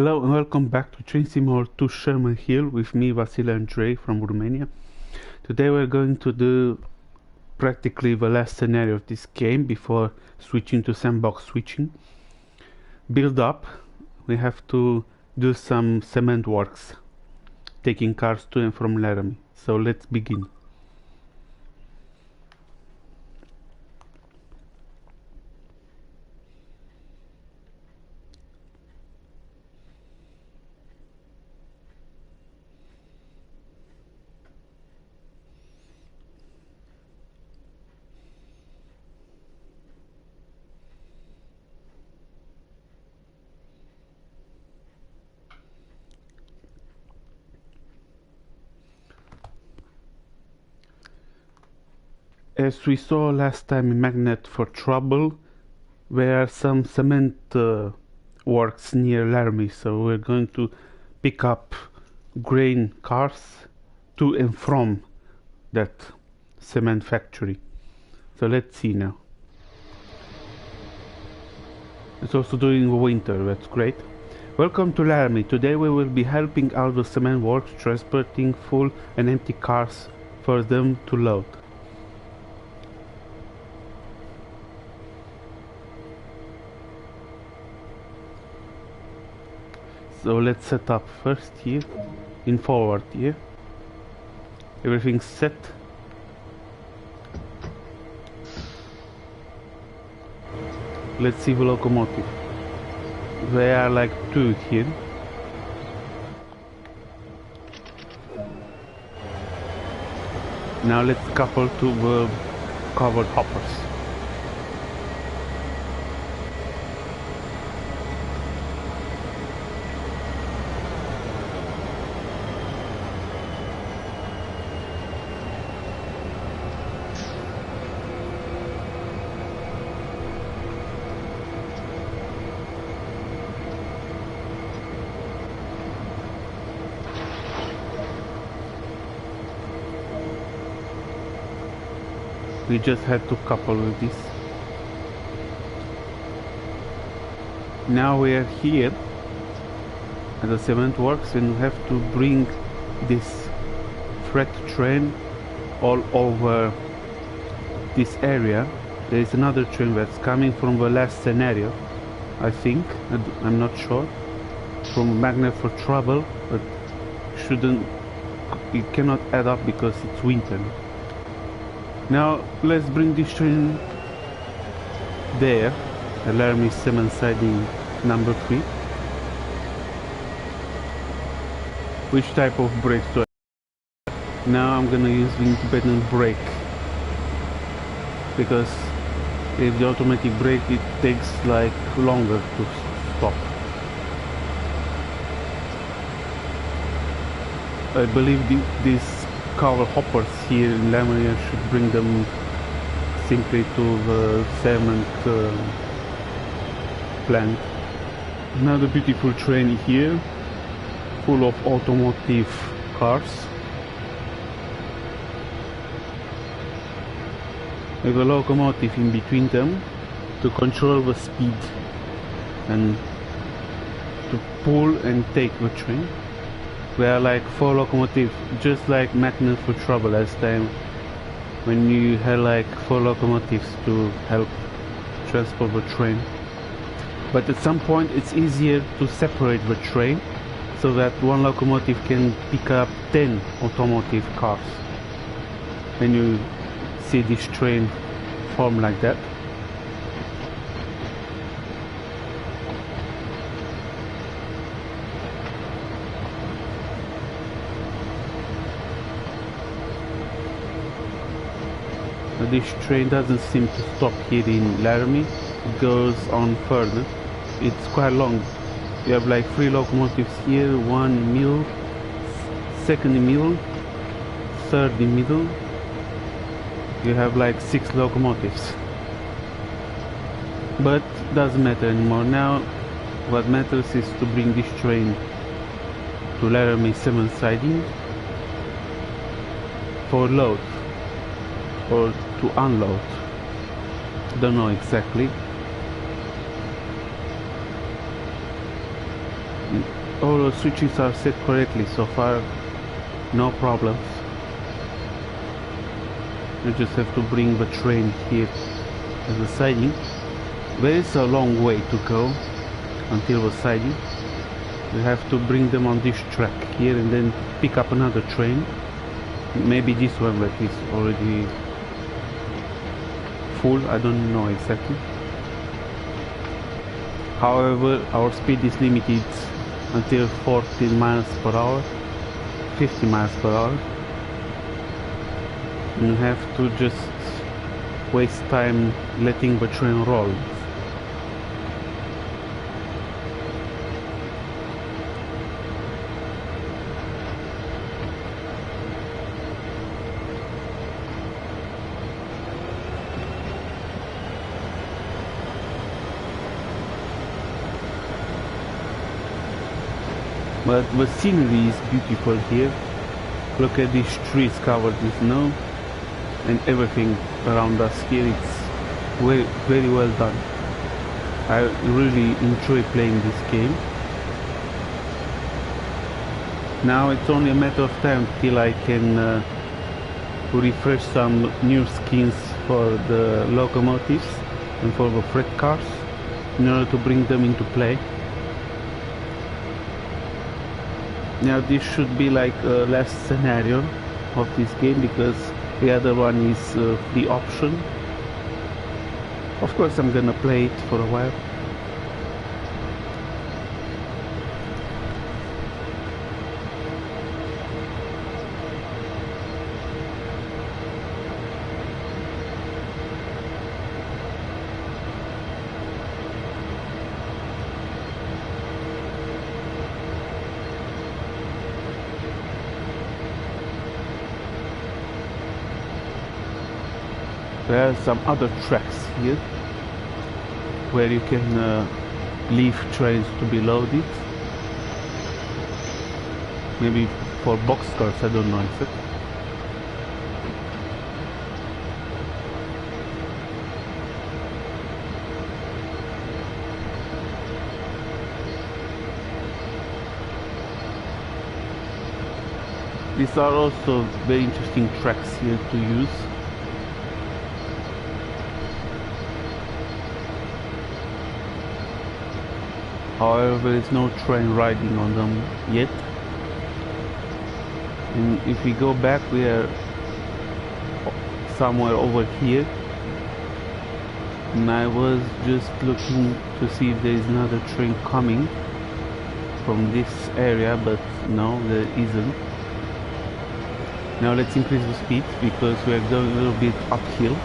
Hello and welcome back to Train Simulator 2 Sherman Hill with me, Vasile and Dre from Romania. Today we're going to do practically the last scenario of this game before switching to sandbox switching. Build up. We have to do some cement works, taking cars to and from Laramie. So let's begin. As we saw last time in Magnet for Trouble, there are some cement works near Laramie, so we're going to pick up grain cars to and from that cement factory. So let's see now. It's also during winter, that's great. Welcome to Laramie. Today we will be helping out the cement works, transporting full and empty cars for them to load. So let's set up first here, in forward here. Everything's set. Let's see the locomotive. There are like two here. Now let's couple to the covered hoppers. We just had to couple with this. Now we are here at the cement works and we have to bring this freight train all over this area. There is another train that's coming from the last scenario, I think. I'm not sure. From Magnet for Trouble, but it cannot add up because it's winter. Now let's bring this train there, Laramie cement siding number 3. Which type of brakes do I have? Now I'm gonna use the independent brake, because if the automatic brake it takes like longer to stop. I believe these cover hoppers here in Laramie should bring them simply to the cement plant. Another beautiful train here, full of automotive cars, with a locomotive in between them to control the speed and to pull and take the train. We are like 4 locomotives, just like Magnet for Trouble last time, when you had like 4 locomotives to help transport the train. But at some point it's easier to separate the train so that one locomotive can pick up 10 automotive cars. When you see this train form like that. This train doesn't seem to stop here in Laramie. It goes on further. It's quite long. You have like 3 locomotives here, 1 in middle, 2nd in middle, 3rd in middle. You have like 6 locomotives. But doesn't matter anymore. Now what matters is to bring this train to Laramie cement siding for load or to unload. Don't know exactly. all the switches are set correctly so far, no problems. You just have to bring the train here as a siding. There is a long way to go until the siding. We have to bring them on this track here and then pick up another train. Maybe this one that is already full, I don't know exactly. However, our speed is limited until 14 miles per hour, 50 miles per hour. You have to just waste time letting the train roll. But the scenery is beautiful here. Look at these trees covered with snow and everything around us here. It's very, very well done. I really enjoy playing this game. Now it's only a matter of time till I can refresh some new skins for the locomotives and for the freight cars in order to bring them into play. Now this should be like a last scenario of this game, because the other one is the option. Of course I'm gonna play it for a while. There are some other tracks here where you can leave trains to be loaded. Maybe for boxcars, I don't know exactly. These are also very interesting tracks here to use. However, there is no train riding on them yet. And if we go back, we are somewhere over here. And I was just looking to see if there is another train coming from this area, but no, there isn't. Now let's increase the speed because we are going a little bit uphill.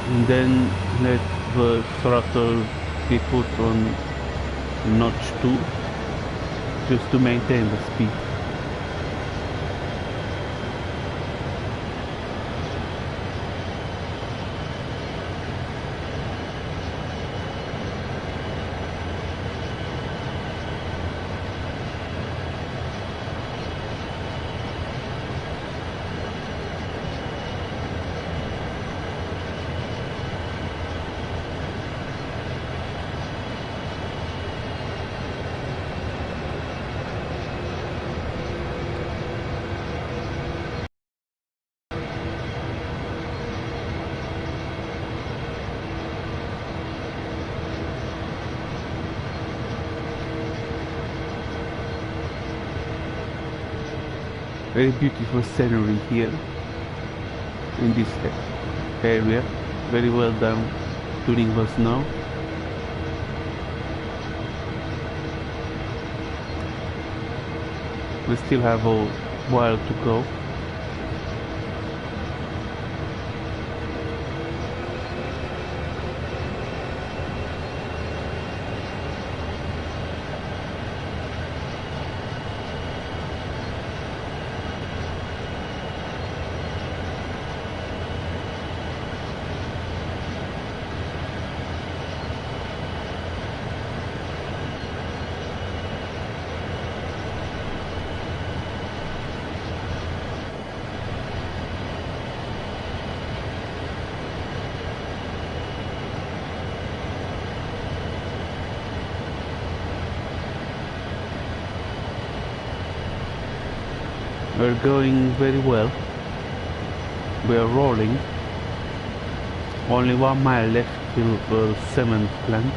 And then let the throttle be put on notch 2 just to maintain the speed. Very beautiful scenery here in this area, very well done during the snow. We still have a while to go. We're going very well. We're rolling. Only 1 mile left till the cement plant.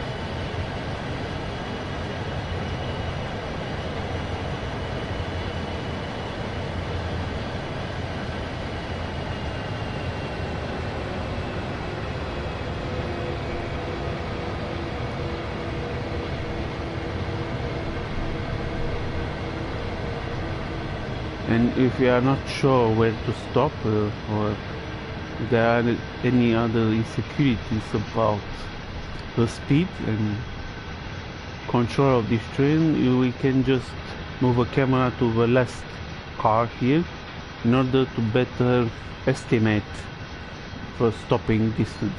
And if you are not sure where to stop or if there are any other insecurities about the speed and control of this train, we can just move a camera to the last car here in order to better estimate the stopping distance.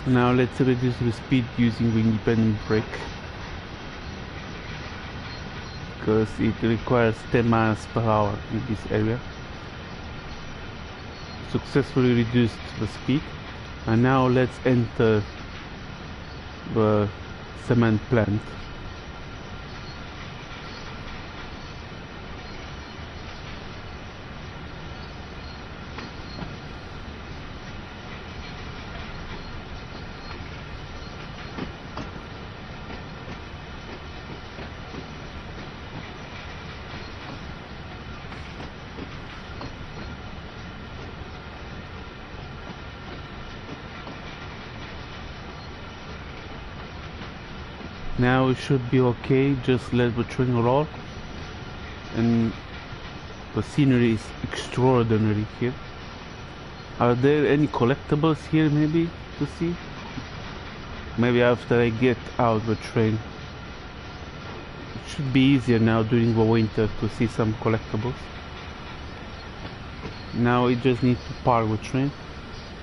Now let's reduce the speed using the independent brake, because it requires 10 miles per hour in this area. Successfully reduced the speed, and now let's enter the cement plant. Now it should be okay, just let the train roll, and the scenery is extraordinary here. Are there any collectibles here maybe to see? Maybe after I get out the train. It should be easier now during the winter to see some collectibles. Now we just need to park the train.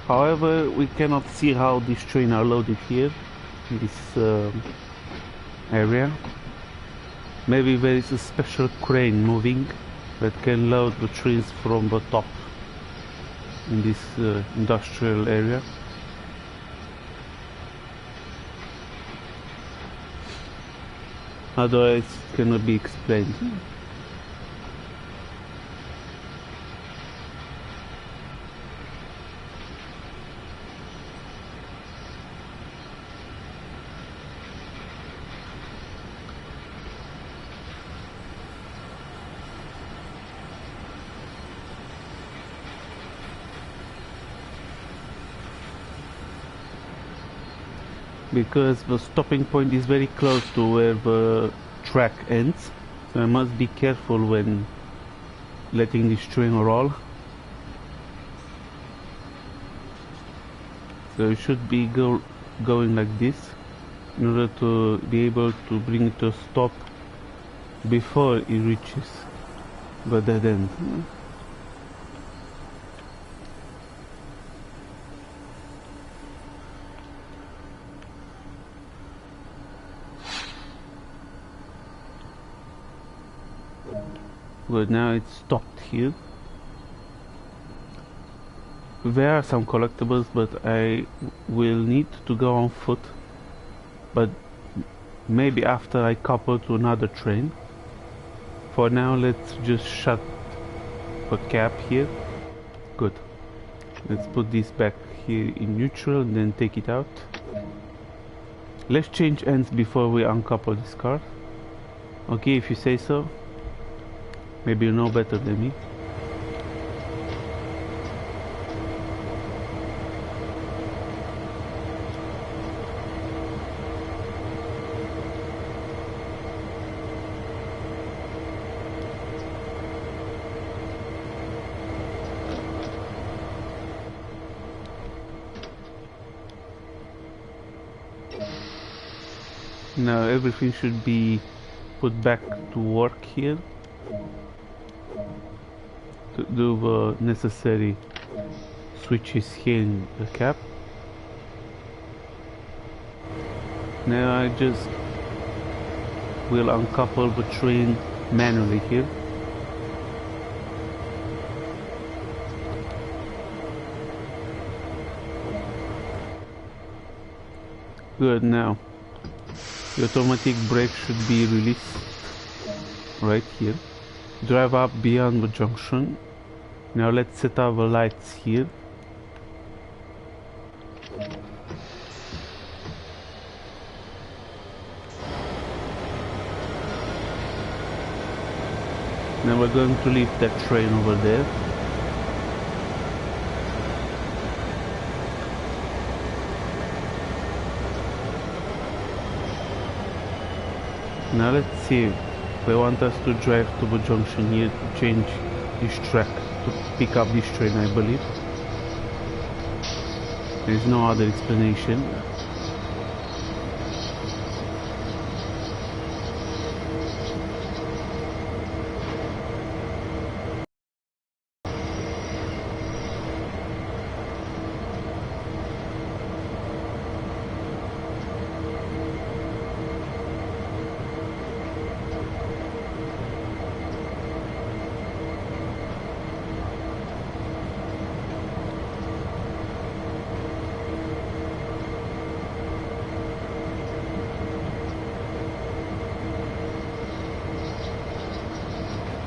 However, we cannot see how these trains are loaded here in this area. Maybe there is a special crane moving that can load the trains from the top in this industrial area. Otherwise it cannot be explained. Because the stopping point is very close to where the track ends, so I must be careful when letting this train roll. So it should be going like this in order to be able to bring it to a stop before it reaches the dead end. Good, now it's stopped here. There are some collectibles, but I will need to go on foot. But maybe after I couple to another train. For now, let's just shut the cap here. Good. Let's put this back here in neutral and then take it out. Let's change ends before we uncouple this car. Okay, if you say so. Maybe you know better than me. Now everything should be put back to work here to do the necessary switches here in the cab. Now I just will uncouple the train manually here. Good. Now the automatic brake should be released right here. Drive up beyond the junction. Now let's set up the lights here. Now we're going to leave that train over there. Now let's see, they want us to drive to the junction here to change this track to pick up this train, I believe. There is no other explanation.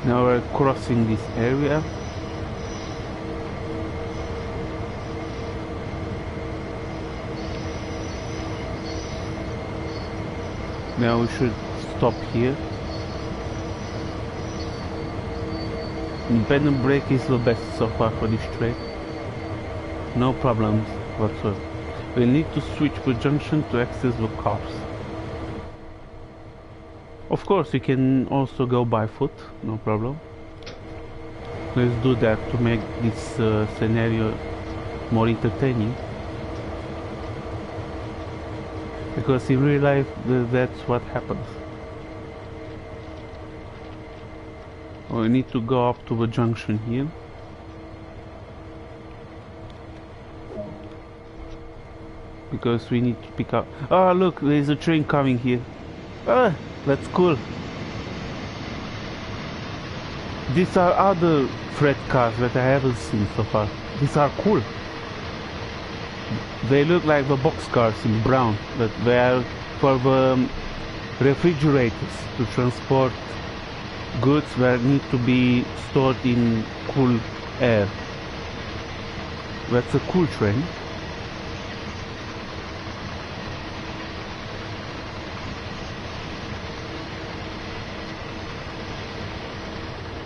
Now we're crossing this area. Now we should stop here. Independent brake is the best so far for this train. No problems whatsoever. We need to switch the junction to access the cars. Of course, you can also go by foot, no problem. Let's do that to make this scenario more entertaining. Because in real life, that's what happens. We need to go up to the junction here. Because we need to pick up... Oh, look, there's a train coming here. Ah, that's cool. These are other freight cars that I haven't seen so far. These are cool. They look like the box cars in brown, but they are for the refrigerators to transport goods that need to be stored in cool air. That's a cool train.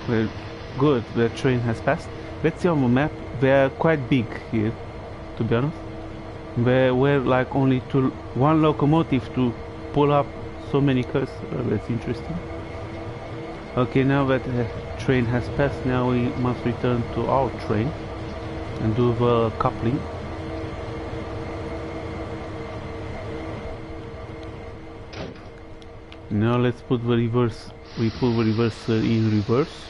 Well, good, the train has passed. Let's see on the map. They are quite big here, to be honest. There were like only one locomotive to pull up so many cars. That's interesting. Okay, now that the train has passed, now we must return to our train and do the coupling. Now let's put the reverse. We put the reverser in reverse.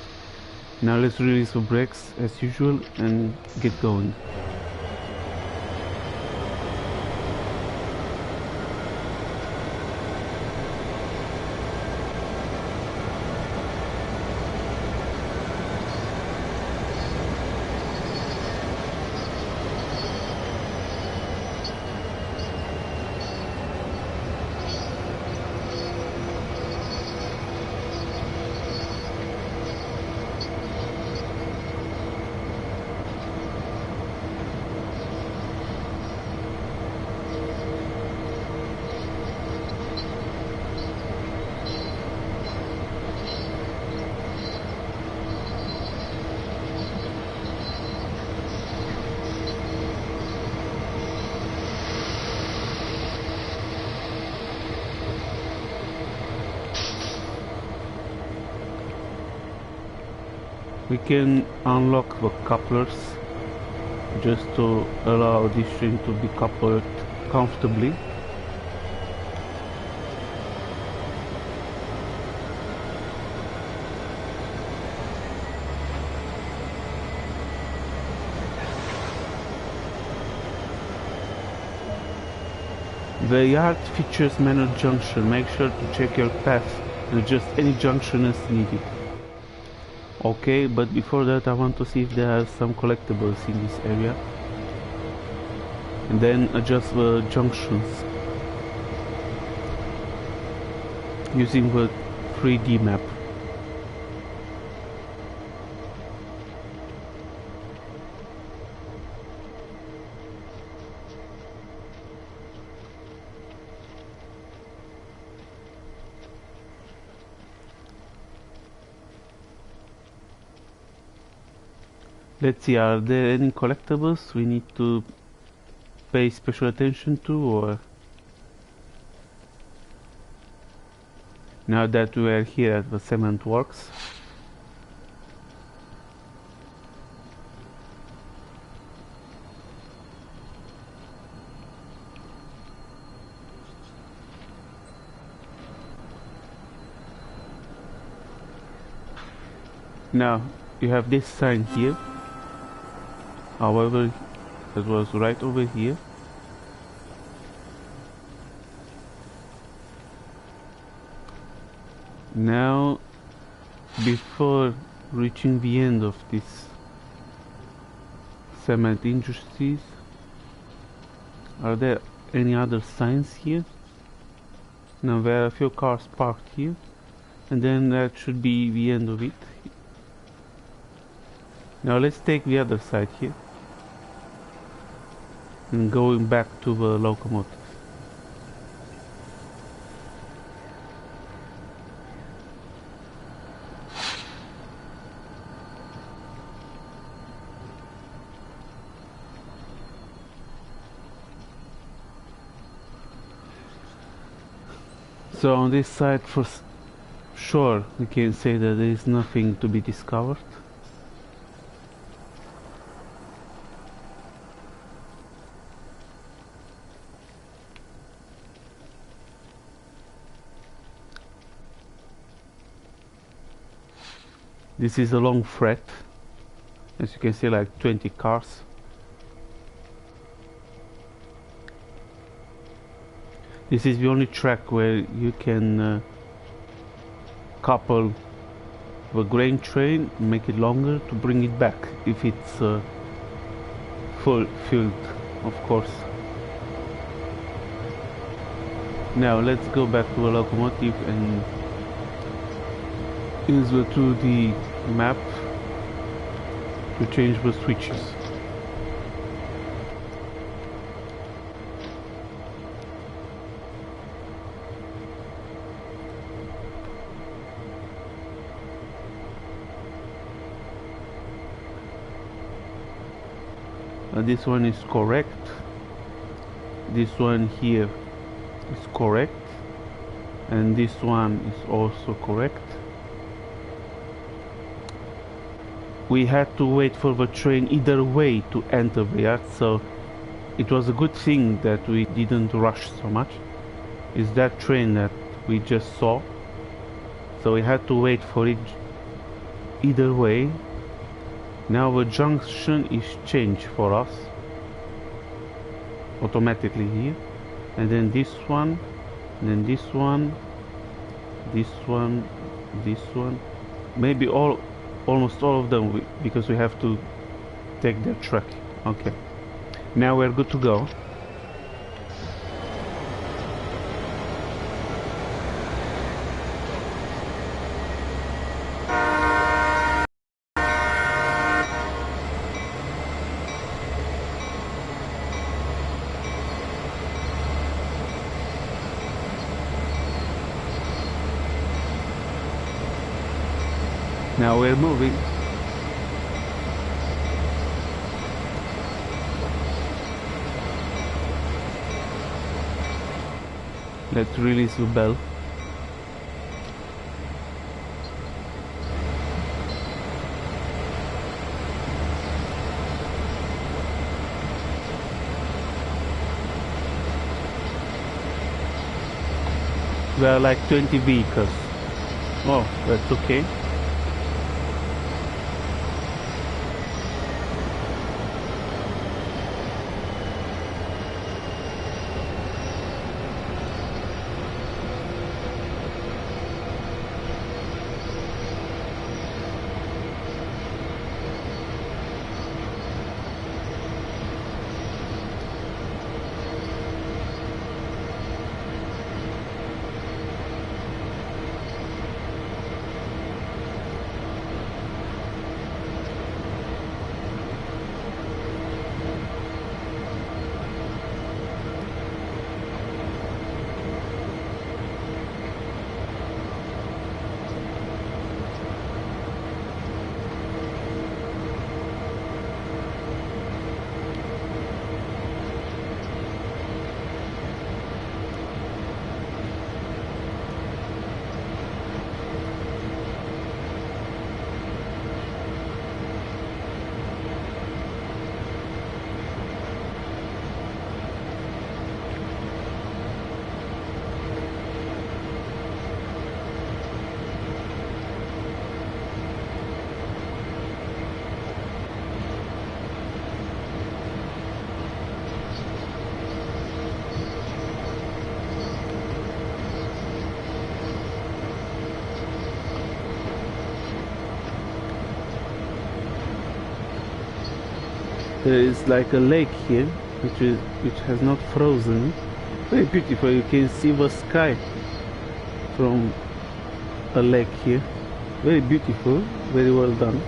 Now let's release the brakes as usual and get going. We can unlock the couplers just to allow this train to be coupled comfortably. The yard features manual junction. Make sure to check your path and adjust any junction as needed. Okay, but before that I want to see if there are some collectibles in this area. And then adjust the junctions using the 3D map. Let's see, are there any collectibles we need to pay special attention to, or now that we are here at the cement works? Now you have this sign here. However, it was right over here. Now, before reaching the end of this cement industries, are there any other signs here? Now there are a few cars parked here, and then that should be the end of it. Now let's take the other side here and going back to the locomotive. So on this side, for sure we can say that there is nothing to be discovered. This is a long thread, as you can see, like 20 cars. This is the only track where you can couple the grain train, make it longer to bring it back if it's full filled, of course. Now let's go back to the locomotive and use the 2D map to change the switches. This one is correct. This one here is correct, and this one is also correct. We had to wait for the train either way to enter the yard, so it was a good thing that we didn't rush so much. It's that train that we just saw, so we had to wait for it either way. Now the junction is changed for us automatically here, and then this one, and then this one, this one, this one, maybe almost all of them, because we have to take the track. Okay, now we're good to go. Now we're moving. Let's release the bell. There are like 20 vehicles. Oh, that's okay. There is like a lake here, which has not frozen. Very beautiful. You can see the sky from a lake here. Very beautiful. Very well done.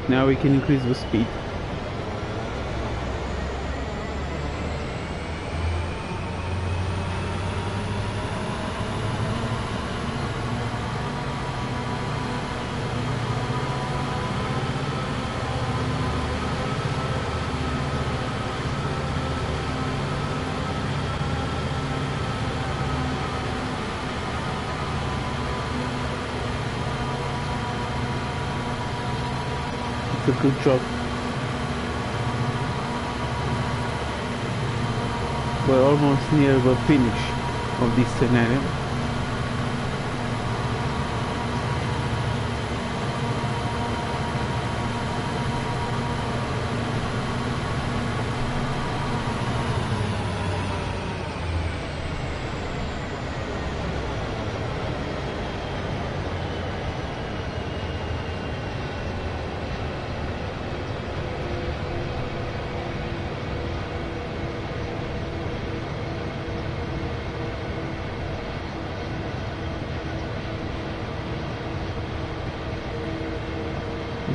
Now we can increase the speed. A good job. We're almost near the finish of this scenario.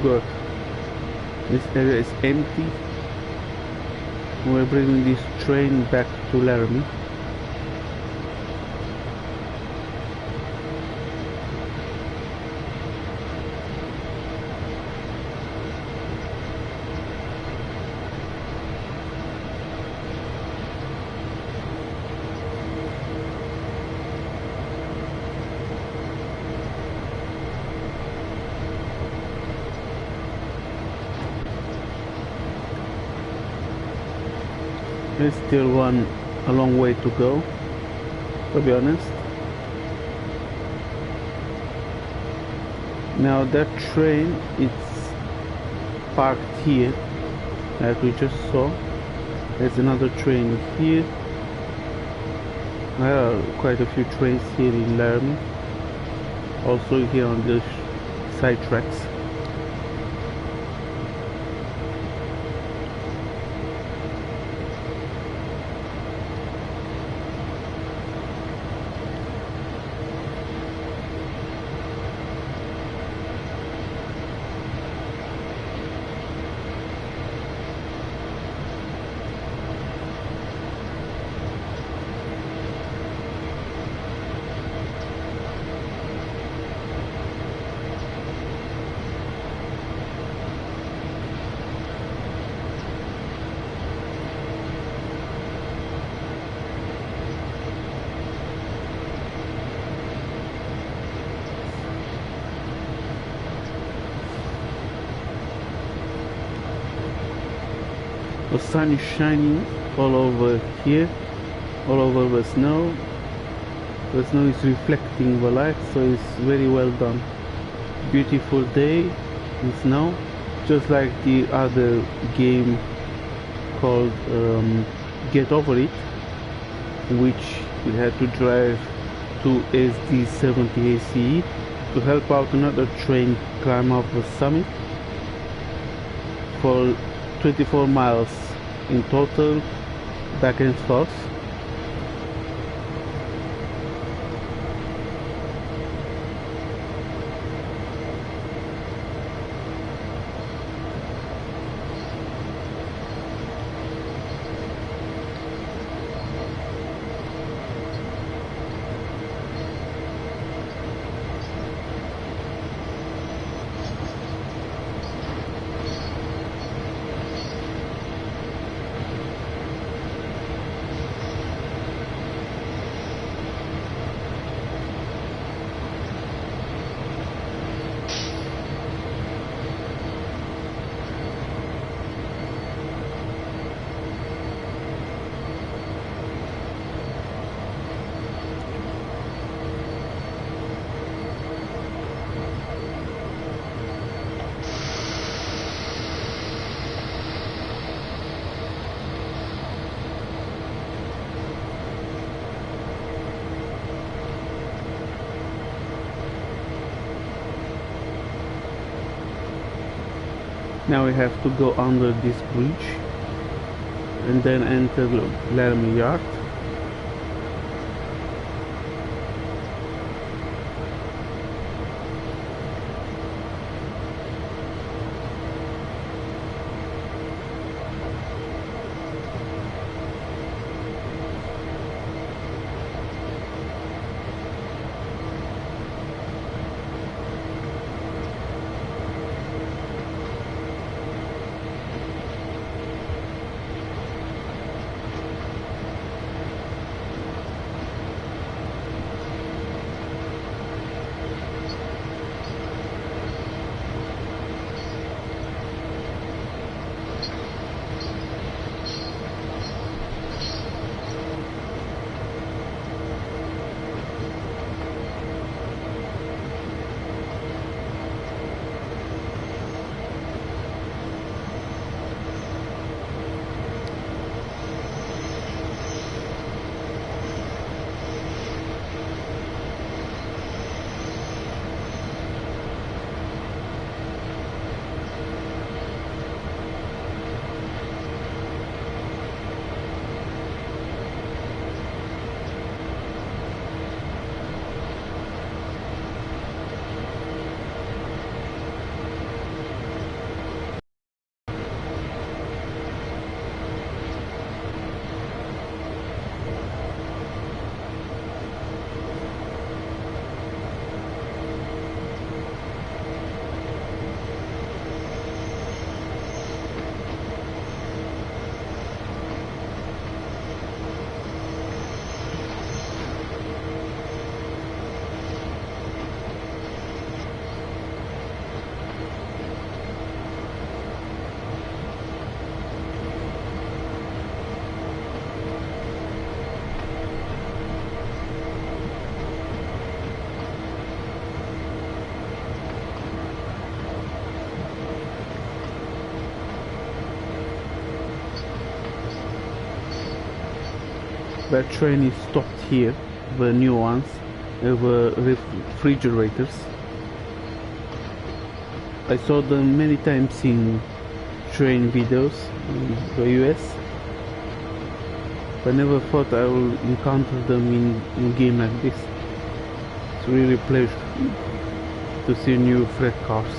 Good. This area is empty. We're bringing this train back to Laramie. There's still a long way to go, to be honest. Now that train, it's parked here, like we just saw. There's another train here. There are quite a few trains here in Laramie. Also here on the side tracks. The sun is shining all over here, all over the snow. The snow is reflecting the light, so it's very well done. Beautiful day in snow, just like the other game called Get Over It, which we had to drive to SD70 ACE to help out another train climb up the summit for 24 miles in total, back and forth. Now we have to go under this bridge and then enter the Laramie yard. That train is stopped here, the new ones, the refrigerators. I saw them many times in train videos in the US, but never thought I will encounter them in game like this. It's really a pleasure to see new freight cars.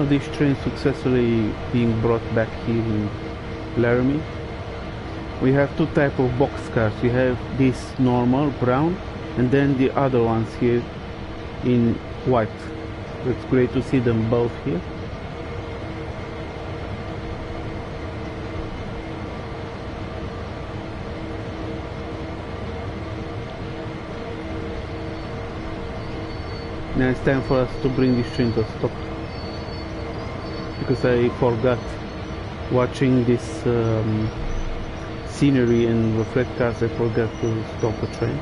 This train successfully being brought back here in Laramie. We have two types of boxcars. We have this normal brown and then the other ones here in white. It's great to see them both here. Now it's time for us to bring this train to a stop, because I forgot watching this scenery and the freight cars. I forgot to stop the train.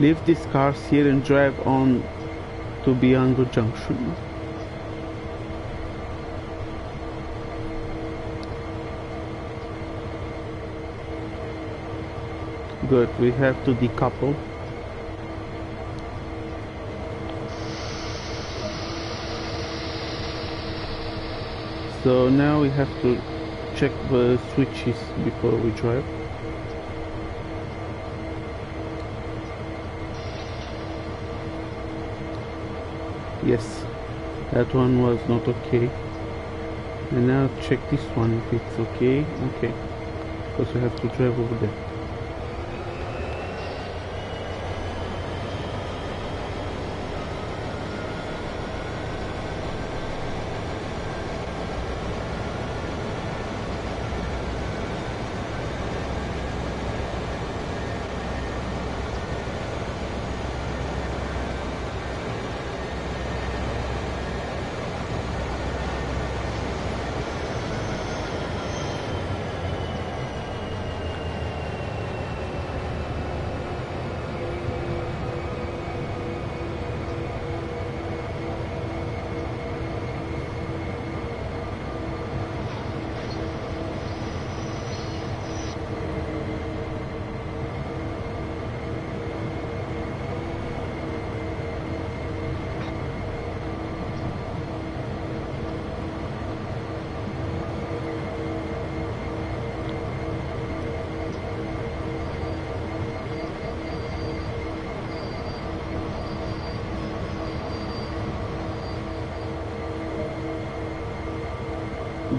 Leave these cars here and drive on to Bianco Junction. Good, we have to decouple. So now we have to check the switches before we drive. Yes, that one was not okay. And now check this one if it's okay. Okay, because we have to drive over there.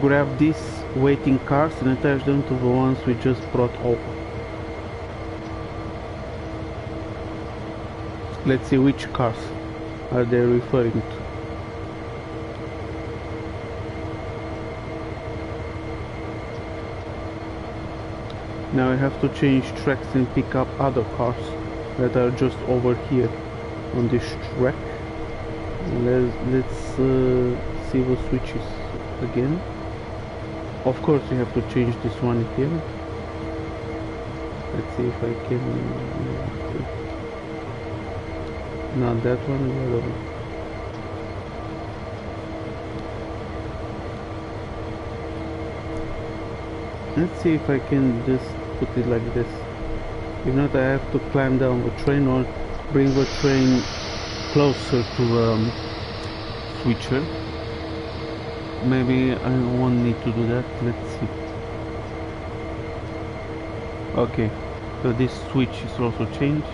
Grab these waiting cars and attach them to the ones we just brought over. Let's see which cars are they referring to. Now I have to change tracks and pick up other cars that are just over here on this track. Let's see the switches again. Of course you have to change this one here. Let's see if I can... Not that one, the other one. Let's see if I can just put it like this. If not, I have to climb down the train or bring the train closer to the switcher. Maybe I won't need to do that. Let's see. Okay, so this switch is also changed.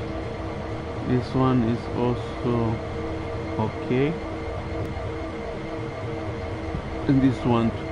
This one is also okay, and this one too.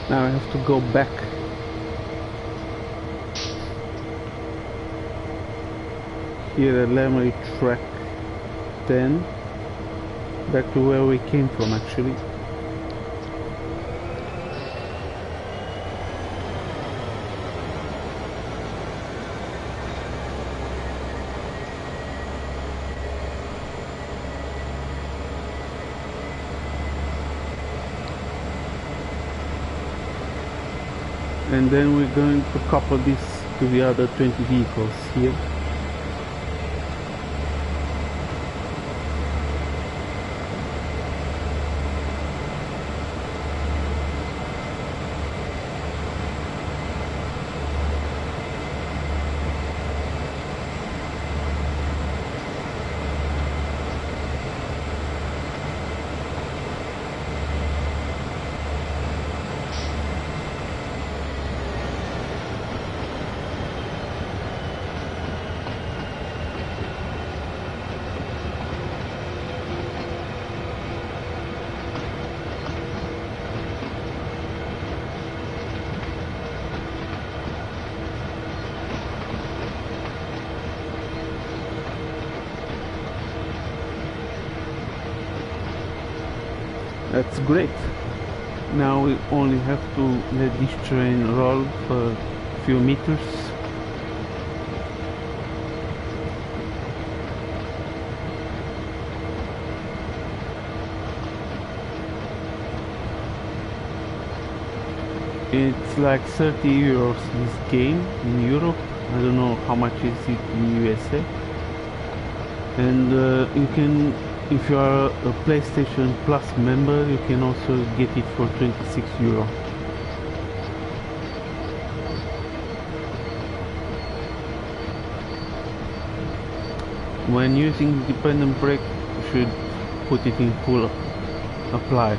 Now I have to go back. Here at Laramie track 10. back to where we came from actually. And then we're going to couple this to the other 20 vehicles here. That's great. Now we only have to let this train roll for a few meters. It's like 30 euros this game in Europe. I don't know how much is it in USA. And you can, if you are a PlayStation Plus member, you can also get it for 26 euro. When using independent brake, you should put it in full apply.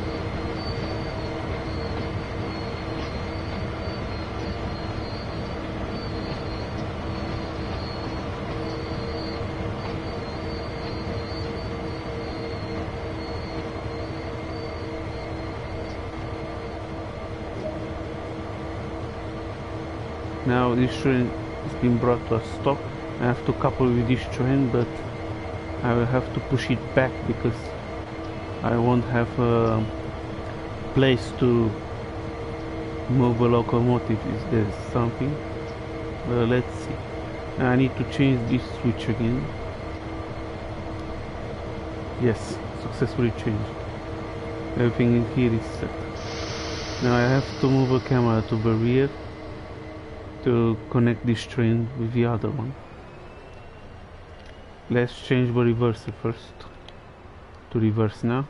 Now this train has been brought to a stop. I have to couple with this train, but I will have to push it back because I won't have a place to move a locomotive if there's something. Let's see. I need to change this switch again. Yes, successfully changed. Everything in here is set. Now I have to move a camera to the rear to connect this train with the other one. Let's change the reverser first to reverse now.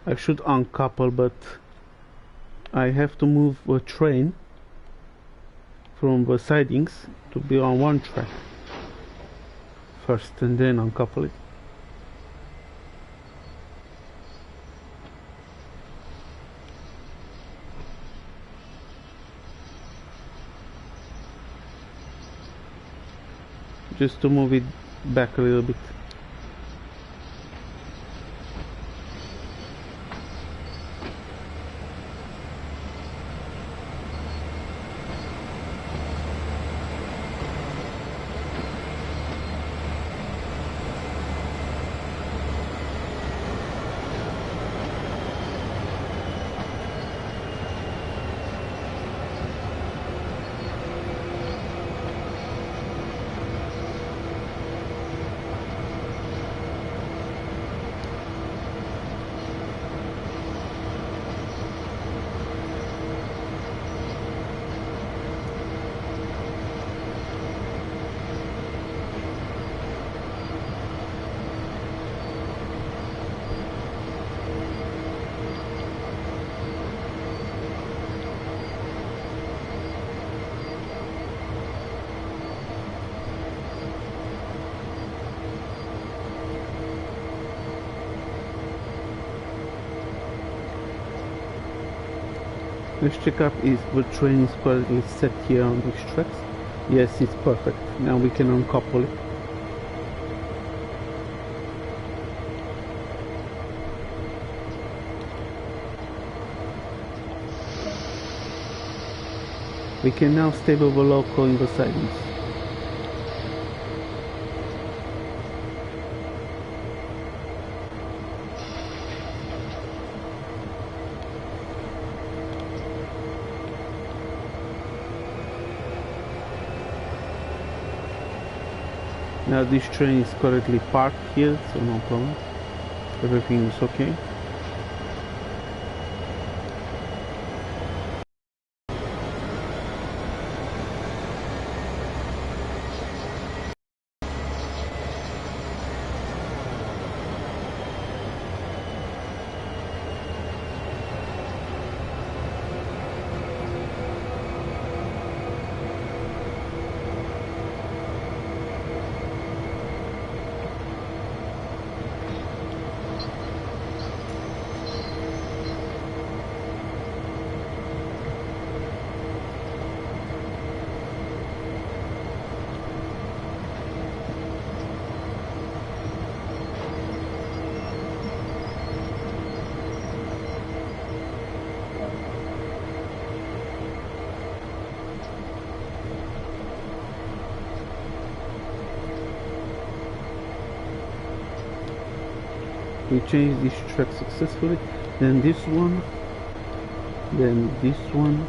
I should uncouple, but I have to move a train from the sidings to be on one track first and then uncouple it. Just to move it back a little bit. Let's check up if the train is correctly set here on these tracks. Yes, it's perfect. Now we can uncouple it. We can now stable the loco in the sidings. Now this train is correctly parked here, so no problem. Everything is okay. We changed this track successfully. Then this one, then this one,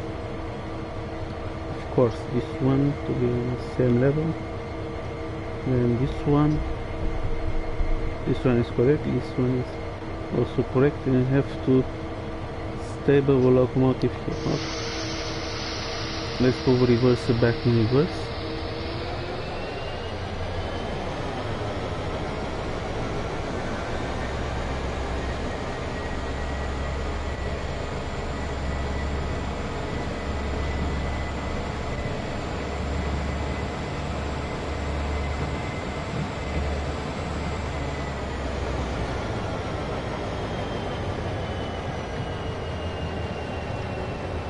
of course this one to be on the same level, then this one is correct, this one is also correct, and you have to stable the locomotive here. Okay. Let's go reverse back in reverse.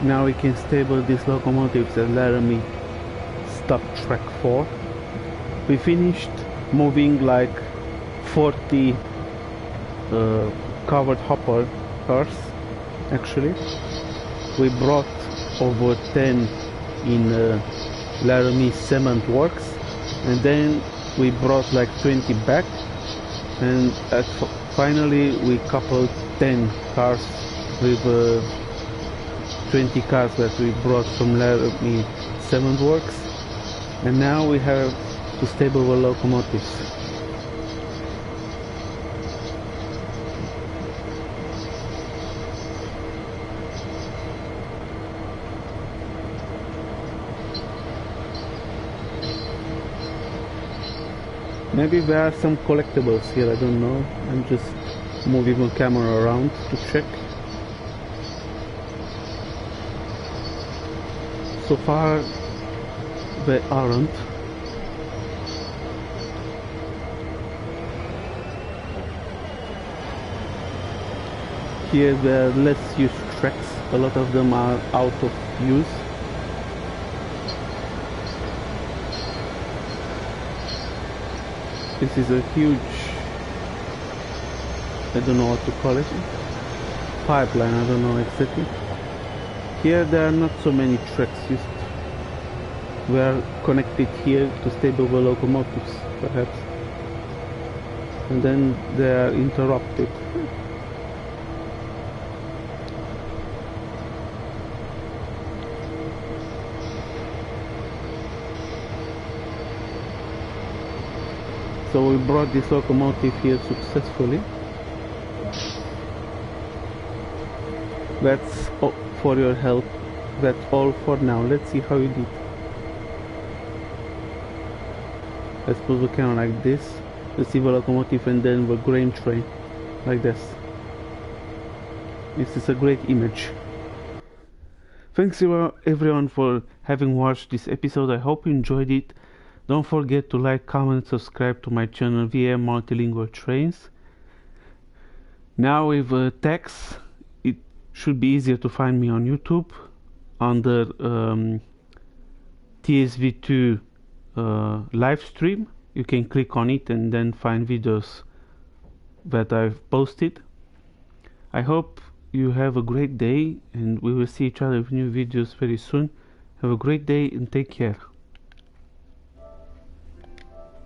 Now we can stable these locomotives at Laramie stop track 4. We finished moving like 40 covered hopper cars actually. We brought over 10 in Laramie cement works, and then we brought like 20 back, and finally we coupled 10 cars with 20 cars that we brought from Laramie cement works, and now we have to stable the locomotives. Maybe there are some collectibles here, I don't know. I'm just moving the camera around to check. So far they aren't. Here there are less used tracks, a lot of them are out of use. This is a huge, I don't know what to call it, pipeline, I don't know exactly. Here there are not so many tracks used. We are connected here to stable the locomotives, perhaps. And then they are interrupted. So we brought this locomotive here successfully. That's all for your help. That's all for now. Let's see how you did. Let's put the camera like this. Let's see the locomotive and then the grain train like this. This is a great image. Thanks everyone for having watched this episode. I hope you enjoyed it. Don't forget to like, comment, subscribe to my channel VM Multilingual Trains. Now with text, it should be easier to find me on YouTube under TSW2 live stream. You can click on it and then find videos that I've posted. I hope you have a great day and we will see each other with new videos very soon. Have a great day and take care.